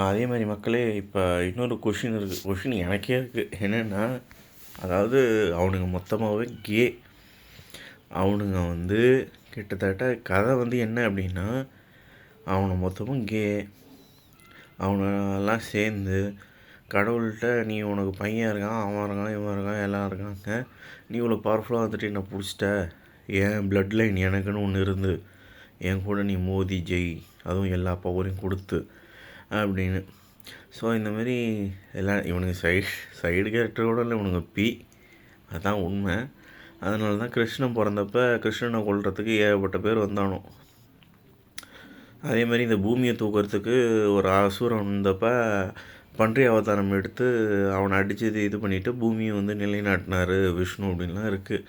அதே மாதிரி மக்களே இப்போ இன்னொரு கொஷின் எனக்கே இருக்குது. என்னென்னா, அதாவது அவனுங்க மொத்தமாகவே கே. அவனுங்க கிட்டத்தட்ட கதை என்ன அப்படின்னா, அவனை மொத்தமும் கே. அவனெல்லாம் சேர்ந்து கடவுள்கிட்ட, நீ உனக்கு பையன் இருக்கான், அவன் இருக்கான், இவன் இருக்கான், எல்லாம் இருக்காங்க, நீ இவ்வளோ பவர்ஃபுல்லாக என்னை பிடிச்சிட்ட, என் பிளட் லைன் எனக்குன்னு ஒன்று இருந்து என் கூட நீ மோதி ஜெய், அதுவும் எல்லா பவரையும் கொடுத்து அப்படின்னு. ஸோ இந்தமாரி எல்லாம் இவனுங்க சைடு கேரக்டரோட இல்லை, இவனுங்க அதுதான் உண்மை. அதனால தான் கிருஷ்ணன் பிறந்தப்போ கிருஷ்ணனை கொல்றதுக்கு ஏகப்பட்ட பேர் வந்தானோ. அதே மாதிரி இந்த பூமியை தூக்கிறதுக்கு ஒரு அசுரன் வந்தப்போ பன்றி அவதாரம் எடுத்து அவனை அடித்து இது பண்ணிவிட்டு பூமியை நிலைநாட்டினார் விஷ்ணு அப்படின்லாம் இருக்குது.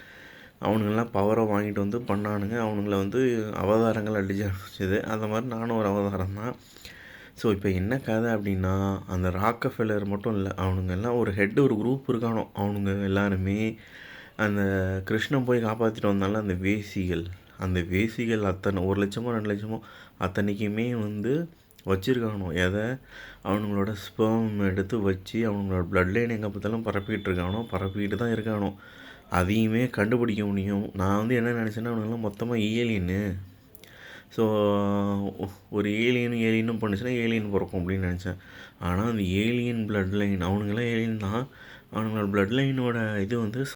அவனுங்கெல்லாம் பவரை வாங்கிட்டு பண்ணானுங்க. அவனுங்களை அவதாரங்கள் அடிச்சு ஆரம்பிச்சிது. அந்த மாதிரி நானும் ஒரு அவதாரம் தான். ஸோ இப்போ என்ன கதை அப்படின்னா, அந்த ராக்கஃபெல்லர் மட்டும் இல்லை, அவனுங்க எல்லாம் ஒரு ஒரு குரூப் இருக்கானோ. அவனுங்க எல்லாருமே அந்த கிருஷ்ணன் போய் காப்பாற்றிட்டு வந்தாலும் அந்த வேசிகள் அத்தனை 1 லட்சமோ 2 லட்சமோ அத்தனைக்குமே வச்சுருக்கானோ. எதை அவனுங்களோட ஸ்பெர்ம் எடுத்து வச்சு அவனுங்களோட ப்ளட் லைன் எங்கே பார்த்தாலும் பரப்பிக்கிட்டு தான் இருக்கானோ. அதையுமே கண்டுபிடிக்க முடியும். நான் என்ன நினச்சேன்னா, அவனுங்கெல்லாம் மொத்தமாக ஏலியன்னு. ஸோ ஒரு ஏலியனும் பண்ணுச்சுன்னா ஏலியன் பிறக்கும் அப்படின்னு நினச்சேன். ஆனால் அந்த ஏலியன் ப்ளட் லைன், அவனுங்கெல்லாம் ஏலியன் தான். அவனுங்களோட ப்ளட் லைனோட இது